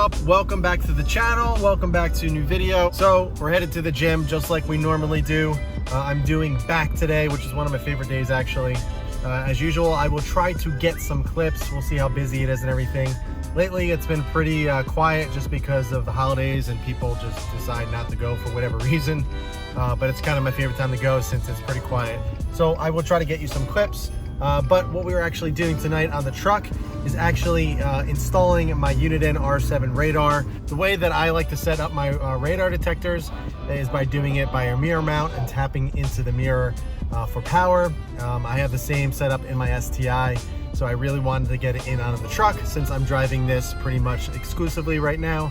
up? Welcome back to the channel. Welcome back to a new video. So we're headed to the gym just like we normally do. I'm doing back today, which is one of my favorite days actually. As usual, I will try to get some clips. We'll see how busy it is and everything. Lately, it's been pretty quiet just because of the holidays and people just decide not to go for whatever reason. But it's kind of my favorite time to go since it's pretty quiet. So I will try to get you some clips. But what we were actually doing tonight on the truck is actually installing my Uniden R7 radar. The way that I like to set up my radar detectors is by doing it by a mirror mount and tapping into the mirror for power. I have the same setup in my STI, so I really wanted to get it in onto the truck since I'm driving this pretty much exclusively right now,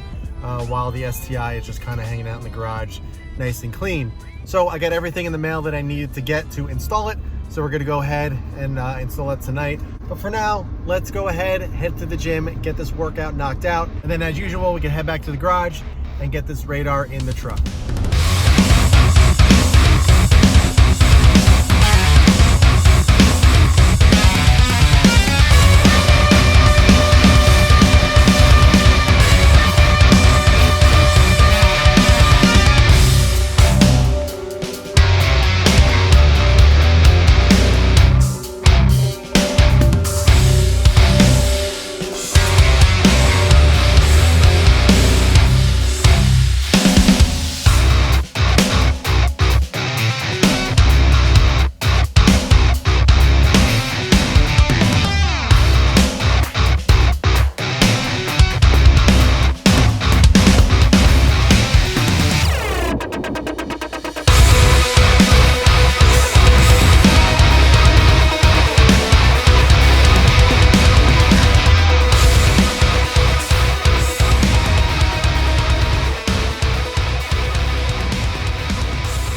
while the STI is just kind of hanging out in the garage nice and clean. So I got everything in the mail that I needed to get to install it. So we're gonna go ahead and install it tonight. But for now, let's go ahead, head to the gym, get this workout knocked out. And then as usual, we can head back to the garage and get this radar in the truck.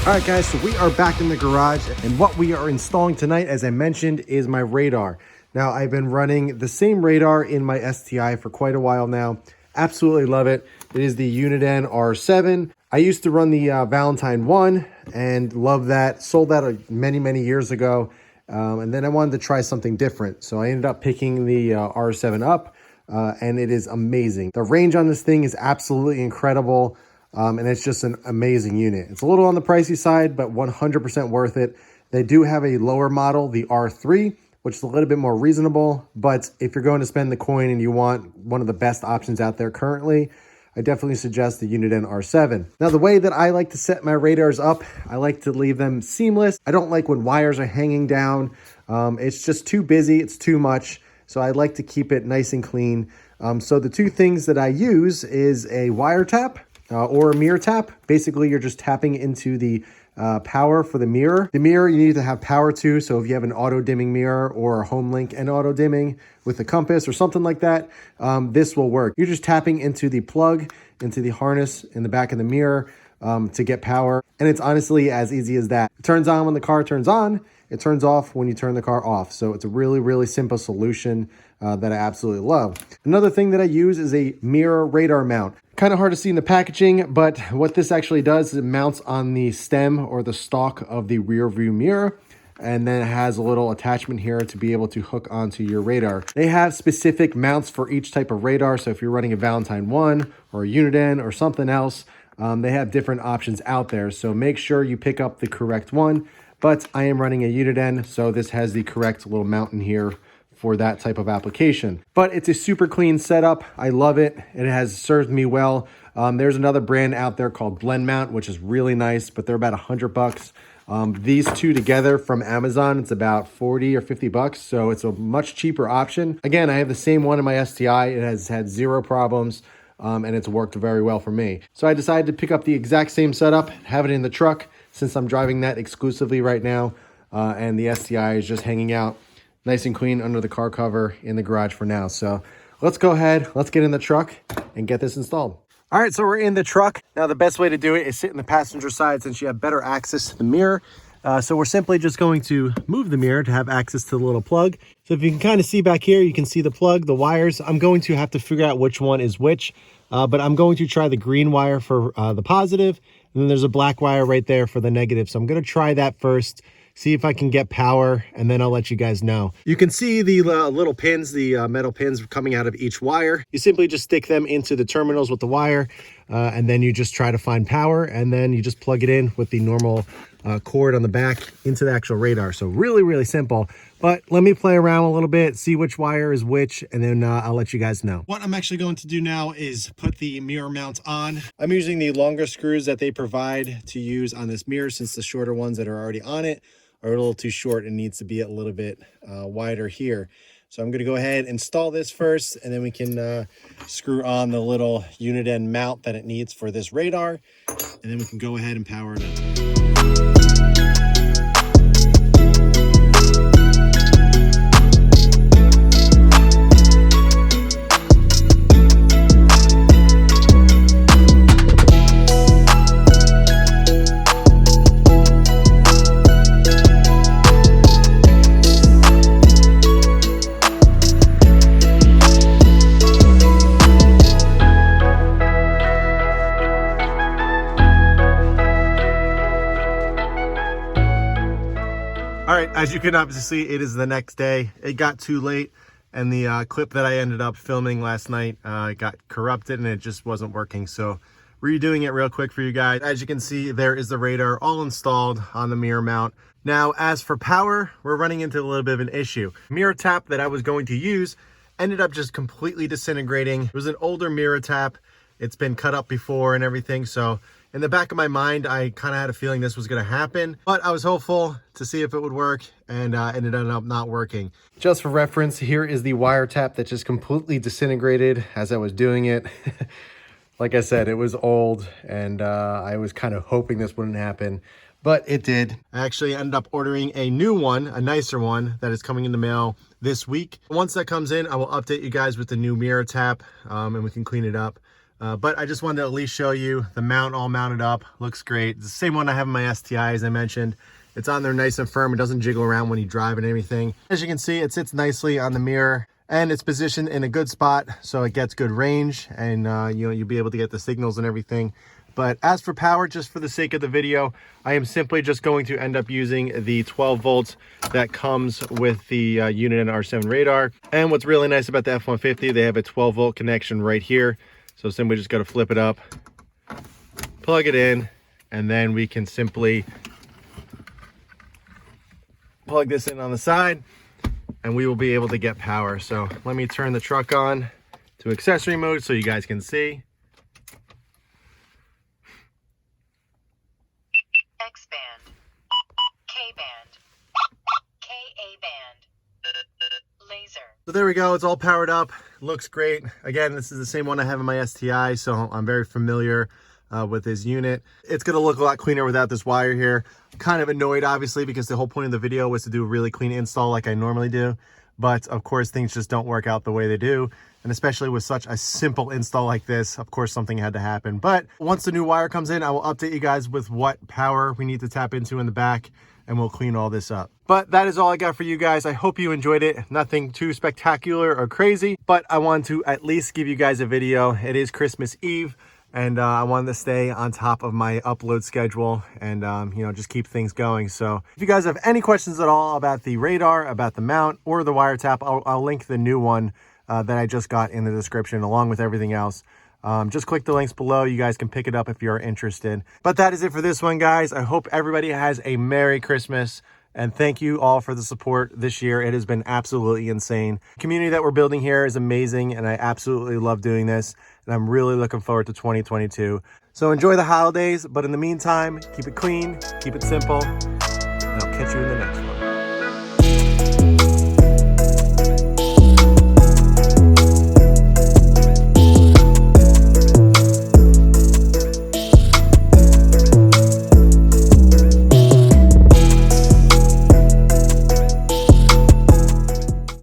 All right guys, so we are back in the garage, and what we are installing tonight, as I mentioned, is my radar. Now, I've been running the same radar in my STI for quite a while now. Absolutely love it. It is the Uniden R7. I used to run the Valentine 1 and love that. Sold that many years ago. And then I wanted to try something different. So I ended up picking the R7 up, and it is amazing. The range on this thing is absolutely incredible. And it's just an amazing unit. It's a little on the pricey side, but 100% worth it. They do have a lower model, the R3, which is a little bit more reasonable. But if you're going to spend the coin and you want one of the best options out there currently, I definitely suggest the Uniden R7. Now, the way that I like to set my radars up, I like to leave them seamless. I don't like when wires are hanging down. It's just too busy. It's too much. So I like to keep it nice and clean. So the two things that I use is a wire tap, or a mirror tap. Basically, you're just tapping into the power for the mirror. The mirror you need to have power to, so if you have an auto dimming mirror or a home link and auto dimming with a compass or something like that, this will work. You're just tapping into the plug, into the harness in the back of the mirror to get power. And it's honestly as easy as that. It turns on when the car turns on. It turns off when you turn the car off. So it's a really simple solution that I absolutely love. Another thing that I use is a mirror radar mount. Kind of hard to see in the packaging, but what this actually does is it mounts on the stem or the stalk of the rear view mirror. And then it has a little attachment here to be able to hook onto your radar. They have specific mounts for each type of radar. So if you're running a Valentine 1 or a Uniden or something else, they have different options out there. So make sure you pick up the correct one. But I am running a Uniden, so this has the correct little mount in here for that type of application. But it's a super clean setup. I love it. It has served me well. There's another brand out there called Blend Mount, which is really nice, but they're about $100. These two together from Amazon, it's about 40 or 50 bucks. So it's a much cheaper option. Again, I have the same one in my STI. It has had zero problems. And it's worked very well for me. So I decided to pick up the exact same setup, have it in the truck since I'm driving that exclusively right now. And the STI is just hanging out nice and clean under the car cover in the garage for now. So let's go ahead, let's get in the truck and get this installed. All right, so we're in the truck. Now the best way to do it is sit in the passenger side since you have better access to the mirror. So we're simply just going to move the mirror to have access to the little plug. So if you can kind of see back here, you can see the plug, the wires. I'm going to have to figure out which one is which, but I'm going to try the green wire for the positive, and then there's a black wire right there for the negative. So I'm going to try that first see if I can get power, and then I'll let you guys know. You can see the little pins, the metal pins coming out of each wire. You simply just stick them into the terminals with the wire, and then you just try to find power, and then you just plug it in with the normal cord on the back into the actual radar. So really, really simple. But let me play around a little bit, see which wire is which, and then I'll let you guys know. What I'm actually going to do now is put the mirror mount on. I'm using the longer screws that they provide to use on this mirror, since the shorter ones that are already on it are a little too short and needs to be a little bit wider here. So I'm going to go ahead and install this first, and then we can screw on the little Uniden mount that it needs for this radar, and then we can go ahead and power it up. All right, as you can obviously see, it is the next day. It got too late, and the clip that I ended up filming last night got corrupted, and it just wasn't working. So redoing it real quick for you guys. As you can see, there is the radar all installed on the mirror mount. Now, as for power, we're running into a little bit of an issue. Mirror tap that I was going to use ended up just completely disintegrating. It was an older mirror tap. It's been cut up before and everything, so in the back of my mind, I kind of had a feeling this was going to happen, but I was hopeful to see if it would work, and it ended up not working. Just for reference, here is the wire tap that just completely disintegrated as I was doing it. Like I said, it was old, and I was kind of hoping this wouldn't happen, but it did. I actually ended up ordering a new one, a nicer one, that is coming in the mail this week. Once that comes in, I will update you guys with the new mirror tap, and we can clean it up. But I just wanted to at least show you the mount all mounted up. Looks great. It's the same one I have in my STI, as I mentioned. It's on there nice and firm. It doesn't jiggle around when you drive and anything. As you can see, it sits nicely on the mirror, and it's positioned in a good spot, so it gets good range, and you'll be able to get the signals and everything. But as for power, just for the sake of the video, I am simply just going to end up using the 12 volts that comes with the Uniden R7 radar. And what's really nice about the F-150, they have a 12 volt connection right here. So simply just got to flip it up, plug it in, and then we can simply plug this in on the side, and we will be able to get power. So let me turn the truck on to accessory mode so you guys can see. X band, K band, KA band, laser. So there we go, it's all powered up. Looks great. Again, this is the same one I have in my STI, so I'm very familiar with this unit. It's gonna look a lot cleaner without this wire here. Kind of annoyed, obviously, because the whole point of the video was to do a really clean install like I normally do. But of course, things just don't work out the way they do. And especially with such a simple install like this, of course, something had to happen. But once the new wire comes in, I will update you guys with what power we need to tap into in the back, and we'll clean all this up. But that is all I got for you guys. I hope you enjoyed it. Nothing too spectacular or crazy, but I want to at least give you guys a video. It is Christmas Eve, and I wanted to stay on top of my upload schedule and just keep things going. So if you guys have any questions at all about the radar, about the mount, or the wire tap, I'll link the new one that I just got in the description along with everything else. Just click the links below. You guys can pick it up if you're interested. But that is it for this one, guys. I hope everybody has a Merry Christmas, and thank you all for the support this year. It has been absolutely insane. The community that we're building here is amazing, and I absolutely love doing this, and I'm really looking forward to 2022. So enjoy the holidays, but in the meantime, keep it clean, keep it simple, and I'll catch you in the next one.